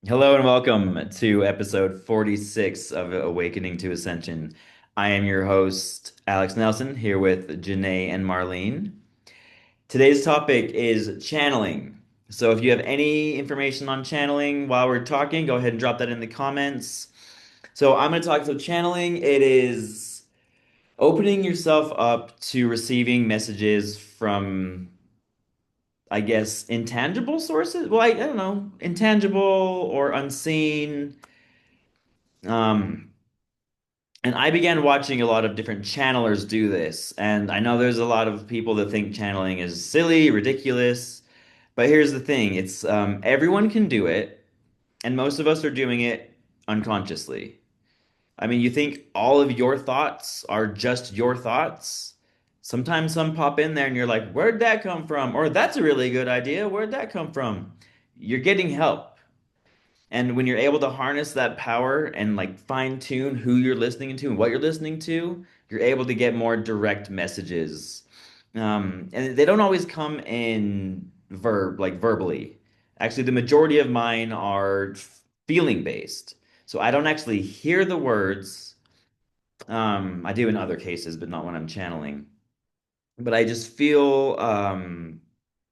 Hello and welcome to episode 46 of Awakening to Ascension. I am your host, Alex Nelson, here with Janae and Marlene. Today's topic is channeling. So if you have any information on channeling while we're talking, go ahead and drop that in the comments. So I'm going to talk. So channeling, it is opening yourself up to receiving messages from, I guess, intangible sources. Well, I don't know, intangible or unseen. Um, And I began watching a lot of different channelers do this. And I know there's a lot of people that think channeling is silly, ridiculous. But here's the thing, it's everyone can do it, and most of us are doing it unconsciously. I mean, you think all of your thoughts are just your thoughts? Sometimes some pop in there and you're like, where'd that come from? Or that's a really good idea. Where'd that come from? You're getting help. And when you're able to harness that power and like fine tune who you're listening to and what you're listening to, you're able to get more direct messages. And they don't always come in like verbally. Actually, the majority of mine are feeling based. So I don't actually hear the words. I do in other cases, but not when I'm channeling. But I just feel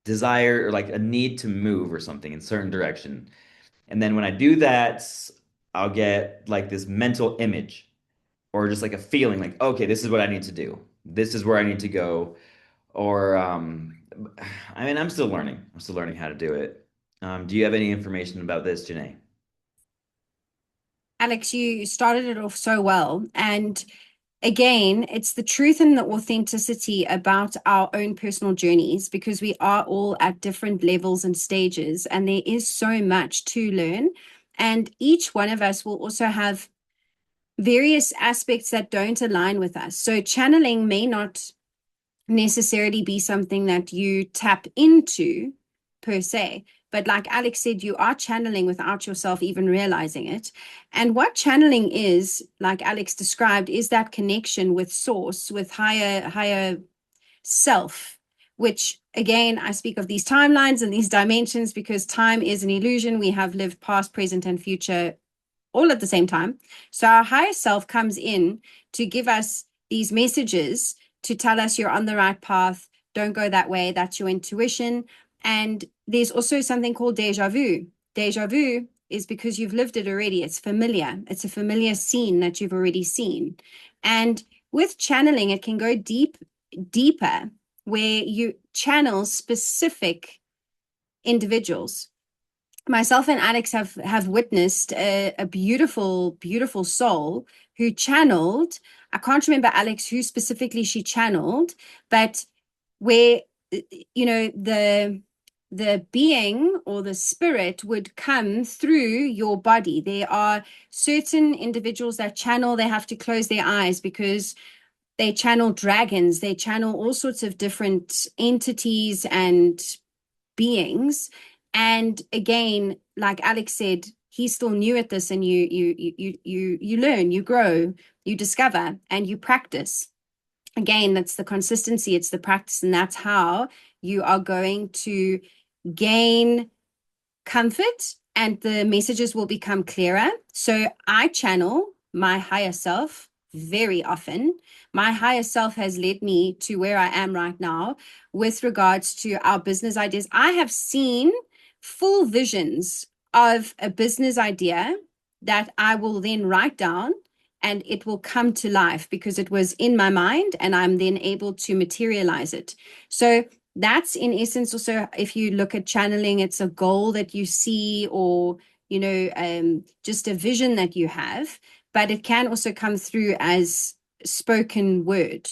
desire or like a need to move or something in certain direction. And then when I do that, I'll get like this mental image or just like a feeling like, okay, this is what I need to do. This is where I need to go. Or, I mean, I'm still learning. I'm still learning how to do it. Do you have any information about this, Janae? Alex, you started it off so well. And again, it's the truth and the authenticity about our own personal journeys because we are all at different levels and stages, and there is so much to learn. And each one of us will also have various aspects that don't align with us. So, channeling may not necessarily be something that you tap into per se. But like Alex said, you are channeling without yourself even realizing it. And what channeling is, like Alex described, is that connection with source, with higher self, which again, I speak of these timelines and these dimensions because time is an illusion. We have lived past, present, and future all at the same time. So our higher self comes in to give us these messages to tell us you're on the right path. Don't go that way. That's your intuition. And there's also something called deja vu. Deja vu is because you've lived it already. It's familiar. It's a familiar scene that you've already seen. And with channeling, it can go deeper, where you channel specific individuals. Myself and Alex have witnessed a beautiful soul who channeled. I can't remember Alex who specifically she channeled, but where the being or the spirit would come through your body. There are certain individuals that channel, they have to close their eyes because they channel dragons, they channel all sorts of different entities and beings. And again, like Alex said, he's still new at this, and you learn, you grow, you discover, and you practice. Again, that's the consistency, it's the practice, and that's how you are going to gain comfort and the messages will become clearer. So I channel my higher self very often. My higher self has led me to where I am right now with regards to our business ideas. I have seen full visions of a business idea that I will then write down and it will come to life because it was in my mind and I'm then able to materialize it. So that's in essence also, if you look at channeling, it's a goal that you see or just a vision that you have, but it can also come through as spoken word.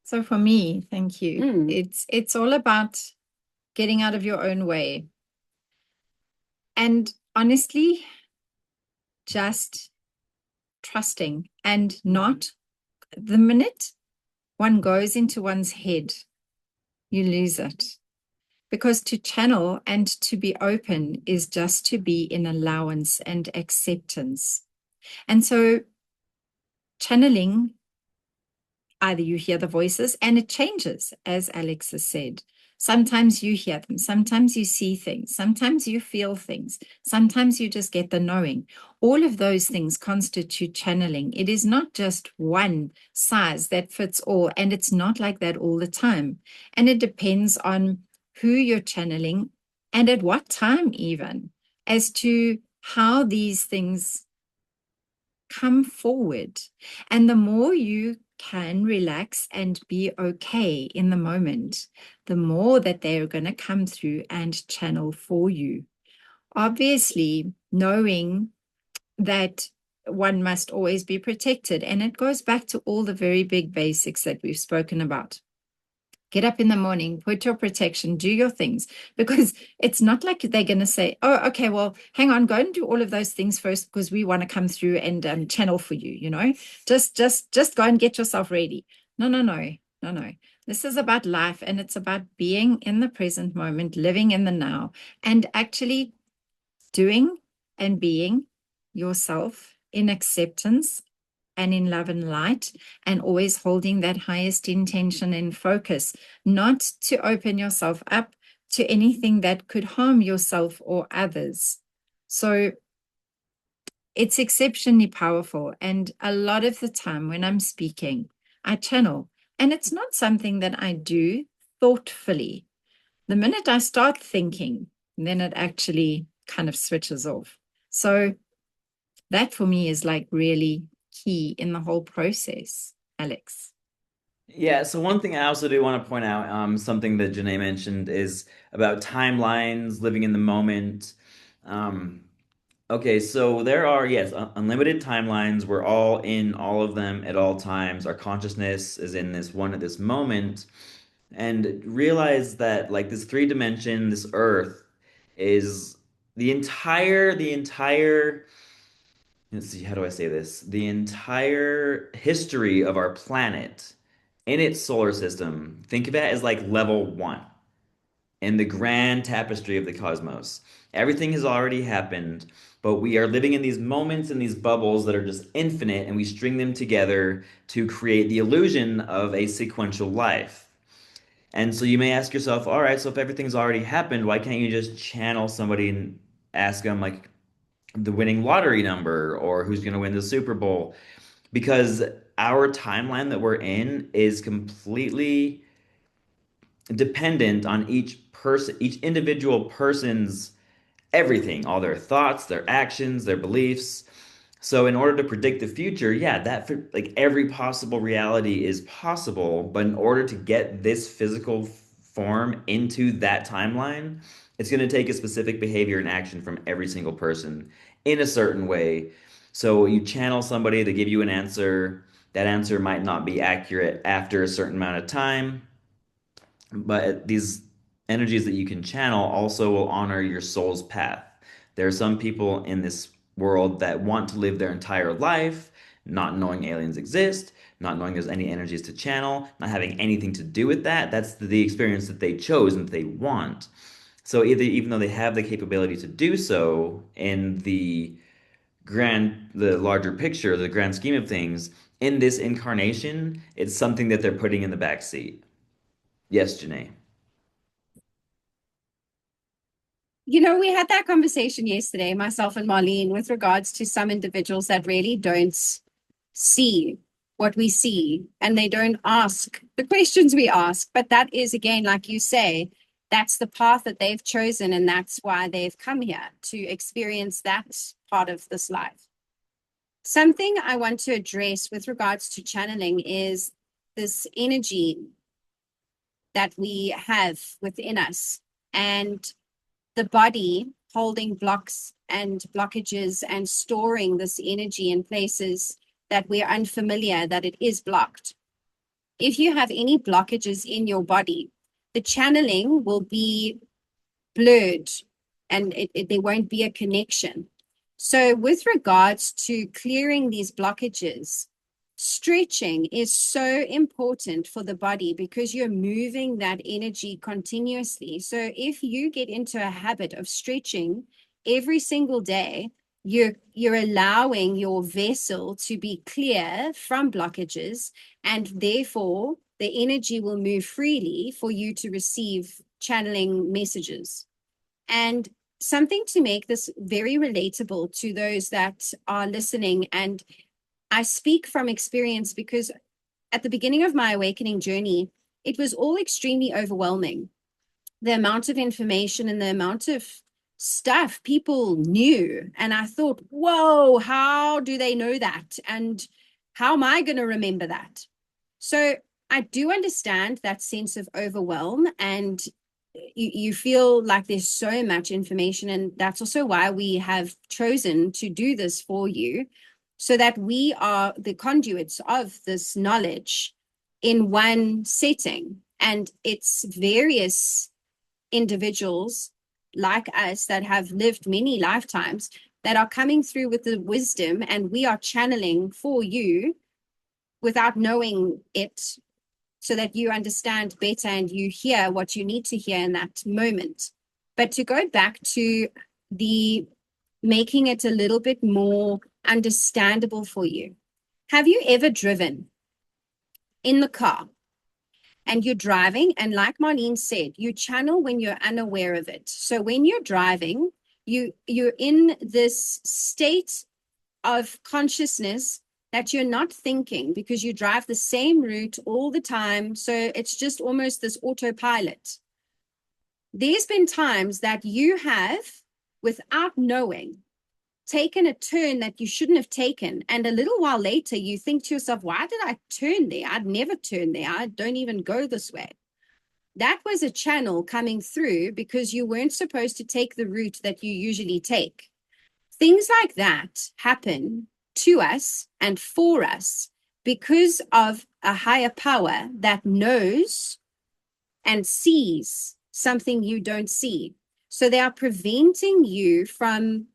So for me, thank you. Mm. It's all about getting out of your own way. And honestly, just trusting and not the minute one goes into one's head, you lose it. Because to channel and to be open is just to be in allowance and acceptance. And so channeling, either you hear the voices and it changes, as Alex has said. Sometimes you hear them, sometimes you see things, sometimes you feel things, sometimes you just get the knowing. All of those things constitute channeling. It is not just one size that fits all, and it's not like that all the time. And it depends on who you're channeling and at what time, even, as to how these things come forward. And the more you can relax and be okay in the moment, the more that they're going to come through and channel for you. Obviously, knowing that one must always be protected. And it goes back to all the very big basics that we've spoken about. Get up in the morning, put your protection, do your things, because it's not like they're going to say, oh, okay, well, hang on, go and do all of those things first because we want to come through and channel for you, you know, just go and get yourself ready. No, no, no, no, no. This is about life, and it's about being in the present moment, living in the now, and actually doing and being yourself in acceptance and in love and light, and always holding that highest intention and focus, not to open yourself up to anything that could harm yourself or others. So it's exceptionally powerful. And a lot of the time when I'm speaking, I channel, and it's not something that I do thoughtfully. The minute I start thinking, then it actually kind of switches off. So that for me is like really key in the whole process, Alex. Yeah, so one thing I also do want to point out, something that Janae mentioned is about timelines, living in the moment. Um, okay, so there are, yes, unlimited timelines. We're all in all of them at all times. Our consciousness is in this one at this moment. And realize that like this three dimension, this earth is the entire let's see, how do I say this? The entire history of our planet in its solar system, think of it as like level one in the grand tapestry of the cosmos. Everything has already happened, but we are living in these moments and these bubbles that are just infinite, and we string them together to create the illusion of a sequential life. And so you may ask yourself, all right, so if everything's already happened, why can't you just channel somebody and ask them like the winning lottery number or who's going to win the Super Bowl? Because our timeline that we're in is completely dependent on each person, each individual person's everything, all their thoughts, their actions, their beliefs. So in order to predict the future, yeah, that like every possible reality is possible, but in order to get this physical form into that timeline, it's going to take a specific behavior and action from every single person in a certain way. So you channel somebody, they give you an answer. That answer might not be accurate after a certain amount of time, but these energies that you can channel also will honor your soul's path. There are some people in this world that want to live their entire life not knowing aliens exist, not knowing there's any energies to channel, not having anything to do with that. That's the experience that they chose and that they want. So either even though they have the capability to do so in the larger picture, the grand scheme of things, in this incarnation, it's something that they're putting in the back seat. Yes, Janae. You know, we had that conversation yesterday, myself and Marlene, with regards to some individuals that really don't see what we see and they don't ask the questions we ask. But that is, again, like you say, that's the path that they've chosen, and that's why they've come here to experience that part of this life. Something I want to address with regards to channeling is this energy that we have within us, and the body holding blocks and blockages and storing this energy in places that we're unfamiliar, that it is blocked. If you have any blockages in your body, the channeling will be blurred, and there won't be a connection. So with regards to clearing these blockages, stretching is so important for the body because you're moving that energy continuously. So if you get into a habit of stretching every single day, you're allowing your vessel to be clear from blockages, and therefore the energy will move freely for you to receive channeling messages. And something to make this very relatable to those that are listening. And I speak from experience because at the beginning of my awakening journey, it was all extremely overwhelming. The amount of information and the amount of stuff people knew. And I thought, whoa, how do they know that? And how am I going to remember that? So I do understand that sense of overwhelm, and you feel like there's so much information. And that's also why we have chosen to do this for you, so that we are the conduits of this knowledge in one setting. And it's various individuals like us that have lived many lifetimes that are coming through with the wisdom, and we are channeling for you without knowing it, so that you understand better and you hear what you need to hear in that moment. But to go back to the making it a little bit more understandable for you, have you ever driven in the car and you're driving, and like Marlene said, you channel when you're unaware of it? So when you're driving, you're in this state of consciousness that you're not thinking, because you drive the same route all the time. So it's just almost this autopilot. There's been times that you have, without knowing, taken a turn that you shouldn't have taken. And a little while later, you think to yourself, why did I turn there? I'd never turn there. I don't even go this way. That was a channel coming through because you weren't supposed to take the route that you usually take. Things like that happen to us and for us because of a higher power that knows and sees something you don't see. So they are preventing you from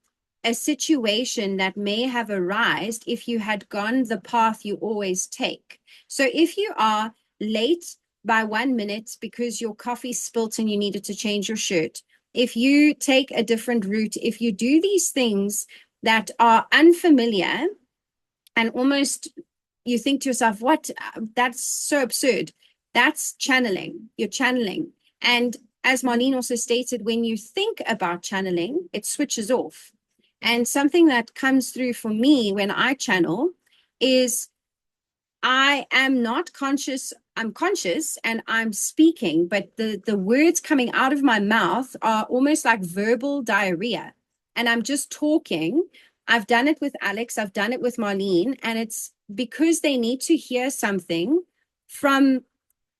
a situation that may have arisen if you had gone the path you always take. So if you are late by 1 minute because your coffee spilt and you needed to change your shirt, if you take a different route, if you do these things that are unfamiliar and almost you think to yourself, what? That's so absurd. That's channeling. You're channeling. And as Marlene also stated, when you think about channeling, it switches off. And something that comes through for me when I channel is I am not conscious. I'm conscious and I'm speaking, but the words coming out of my mouth are almost like verbal diarrhea. And I'm just talking. I've done it with Alex. I've done it with Marlene. And it's because they need to hear something from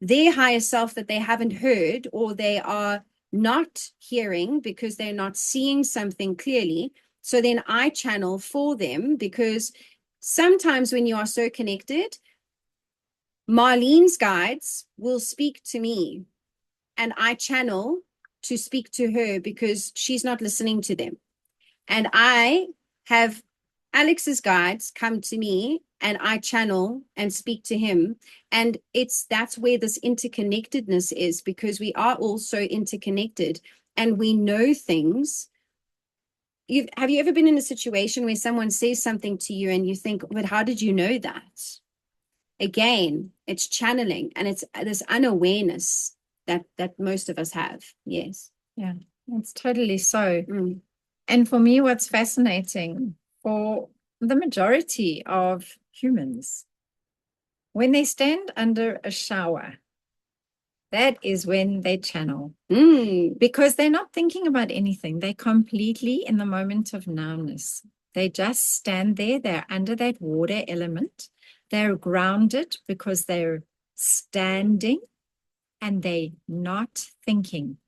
their higher self that they haven't heard, or they are not hearing because they're not seeing something clearly. So then I channel for them, because sometimes when you are so connected, Marlene's guides will speak to me and I channel to speak to her because she's not listening to them. And I have Alex's guides come to me and I channel and speak to him. And that's where this interconnectedness is, because we are all so interconnected and we know things. Have you ever been in a situation where someone says something to you and you think, but how did you know that? Again, it's channeling, and it's this unawareness that most of us have. Yes. Yeah, it's totally so. Mm. And for me, what's fascinating, for the majority of humans, when they stand under a shower, that is when they channel. Because they're not thinking about anything. They're completely in the moment of nowness. They just stand there. They're under that water element. They're grounded because they're standing and they're not thinking.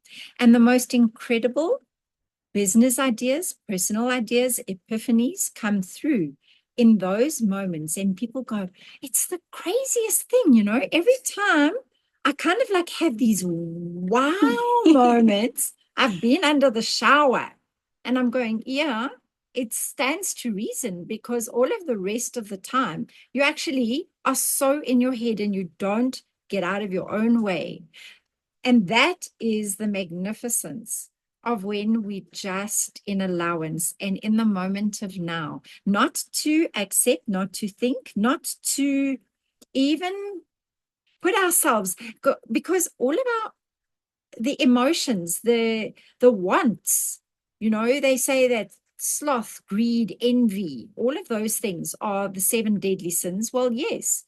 And the most incredible business ideas, personal ideas, epiphanies come through in those moments. And people go, it's the craziest thing, every time I kind of like have these wow moments. I've been under the shower and I'm going, yeah, it stands to reason, because all of the rest of the time, you actually are so in your head and you don't get out of your own way. And that is the magnificence of when we just in allowance and in the moment of now, not to accept, not to think, not to even put ourselves, because all of the emotions, the wants. They say that sloth, greed, envy, all of those things are the 7 deadly sins. Well, yes,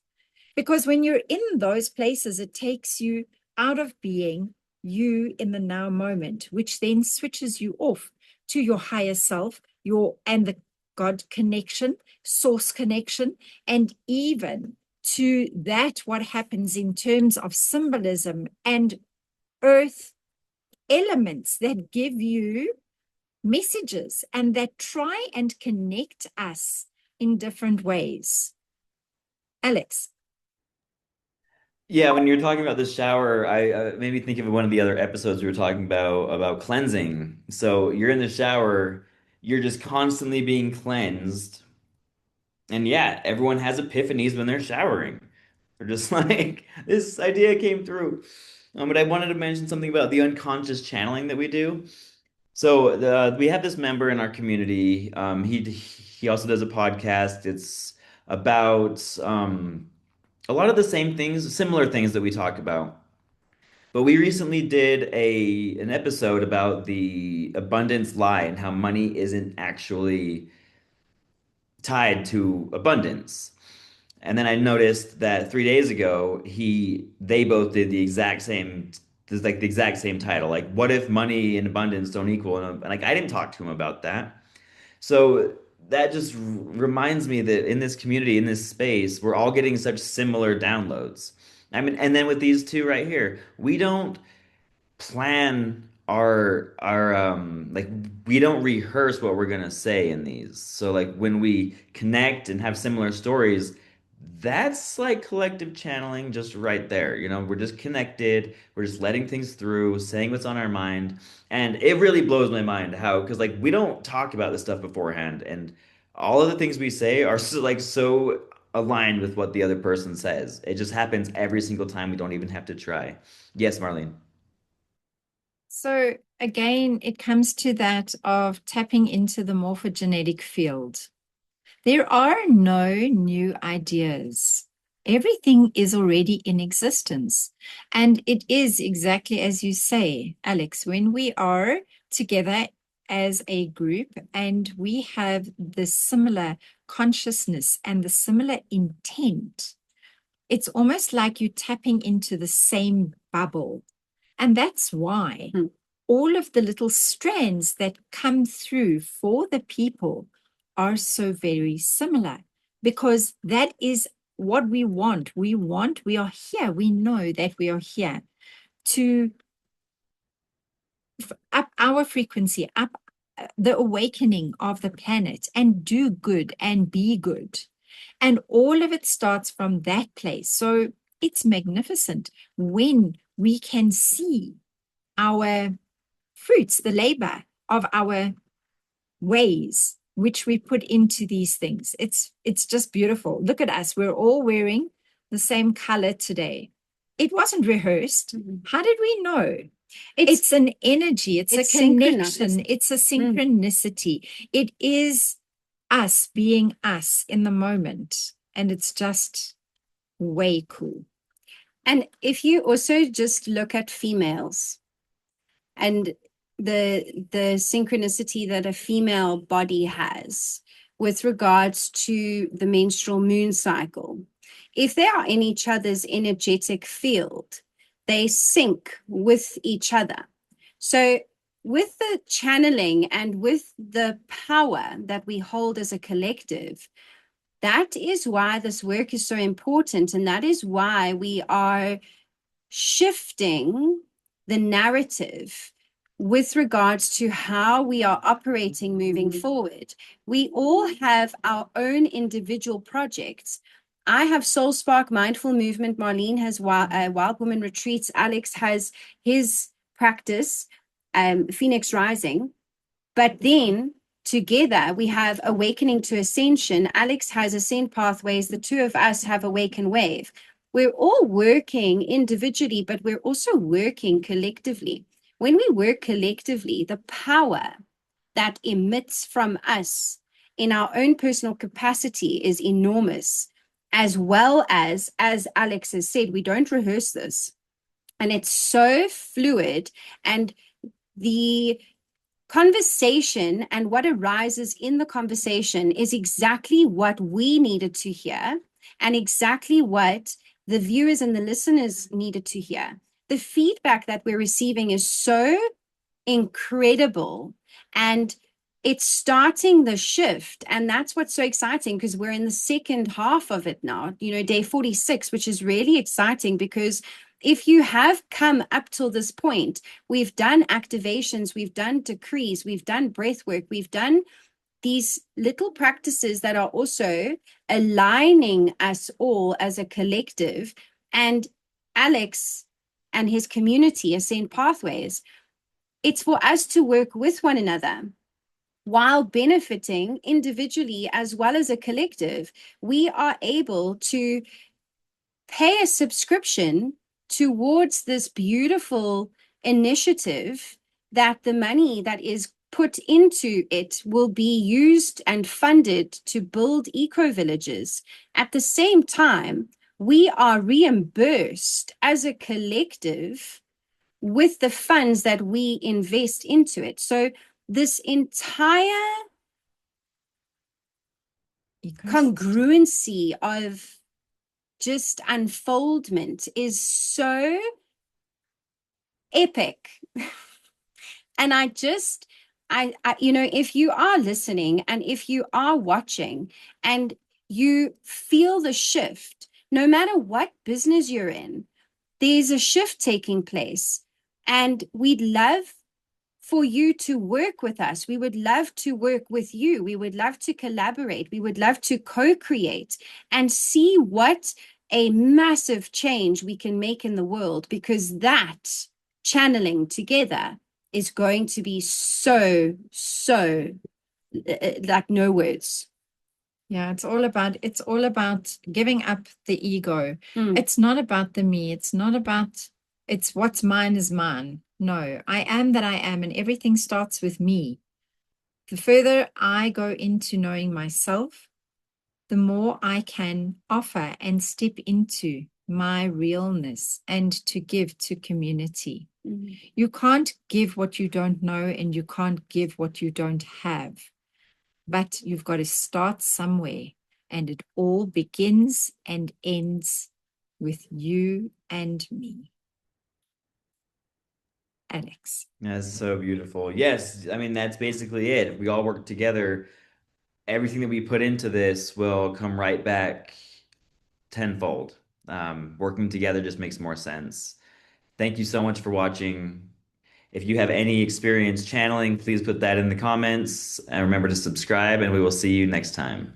because when you're in those places, it takes you out of being you in the now moment, which then switches you off to your higher self, and the God connection, source connection, and even to that what happens in terms of symbolism and earth elements that give you messages and that try and connect us in different ways. Alex. Yeah, when you're talking about the shower, I made me think of one of the other episodes we were talking about cleansing. So you're in the shower, you're just constantly being cleansed. And yeah, everyone has epiphanies when they're showering. They're just like, this idea came through. But I wanted to mention something about the unconscious channeling that we do. So we have this member in our community. He also does a podcast. It's about a lot of the same things, similar things that we talk about. But we recently did an episode about the abundance lie and how money isn't actually tied to abundance. And then I noticed that 3 days ago, they both did the exact same, there's like the exact same title. Like, what if money and abundance don't equal? And like, I didn't talk to him about that. So that just reminds me that in this community, in this space, we're all getting such similar downloads. I mean, and then with these two right here, we don't plan our like we don't rehearse what we're gonna say in these. So like when we connect and have similar stories, that's like collective channeling just right there. We're just connected, we're just letting things through, saying what's on our mind. And it really blows my mind how, because like we don't talk about this stuff beforehand, and all of the things we say are so aligned with what the other person says. It just happens every single time. We don't even have to try. Yes, Marlene. So again, it comes to that of tapping into the morphogenetic field. There are no new ideas. Everything is already in existence. And it is exactly as you say, Alex, when we are together as a group and we have the similar consciousness and the similar intent, it's almost like you're tapping into the same bubble. And that's why all of the little strands that come through for the people are so very similar, because that is what we want. We are here. We know that we are here to up our frequency, up the awakening of the planet, and do good and be good. And all of it starts from that place. So it's magnificent when we can see our fruits, the labor of our ways, which we put into these things. It's just beautiful. Look at us. We're all wearing the same color today. It wasn't rehearsed. How did we know? It's an energy. It's a connection. It's a synchronicity. It is us being us in the moment. And it's just way cool. And if you also just look at females and the synchronicity that a female body has with regards to the menstrual moon cycle, if they are in each other's energetic field, they sync with each other. So with the channeling and with the power that we hold as a collective, that is why this work is so important. And that is why we are shifting the narrative with regards to how we are operating moving forward. We all have our own individual projects. I have Soul Spark Mindful Movement. Marlene has Wild Woman Retreats. Alex has his practice, Phoenix Rising. But then together we have Awakening to Ascension. Alex has Ascend Pathways. The two of us have Awaken Wave. We're all working individually, but we're also working collectively. When we work collectively, the power that emits from us in our own personal capacity is enormous, as well as Alex has said, we don't rehearse this. And it's so fluid. And the conversation and what arises in the conversation is exactly what we needed to hear and exactly what the viewers and the listeners needed to hear. The feedback that we're receiving is so incredible, and it's starting the shift. And that's what's so exciting, because we're in the second half of it now, day 46, which is really exciting because if you have come up till this point, we've done activations, we've done decrees, we've done breath work, we've done these little practices that are also aligning us all as a collective. And Alex and his community, Ascend Pathways, it's for us to work with one another while benefiting individually as well as a collective. We are able to pay a subscription towards this beautiful initiative, that the money that is put into it will be used and funded to build eco villages. At the same time, we are reimbursed as a collective with the funds that we invest into it. So this entire congruency of just unfoldment is so epic. And if you are listening and if you are watching and you feel the shift, no matter what business you're in, there's a shift taking place. And we'd love for you to work with us. We would love to work with you. We would love to collaborate. We would love to co-create and see what a massive change we can make in the world, because that channeling together is going to be so, so like no words. Yeah, it's all about giving up the ego. It's not about the me. It's what's mine is mine. No, I am that I am, and everything starts with me. The further I go into knowing myself, the more I can offer and step into my realness and to give to community. You can't give what you don't know, and you can't give what you don't have. But you've got to start somewhere, and it all begins and ends with you and me. Alex. That's so beautiful. Yes, I mean, that's basically it. If we all work together, everything that we put into this will come right back tenfold. Working together just makes more sense. Thank you so much for watching. If you have any experience channeling, please put that in the comments and remember to subscribe, and we will see you next time.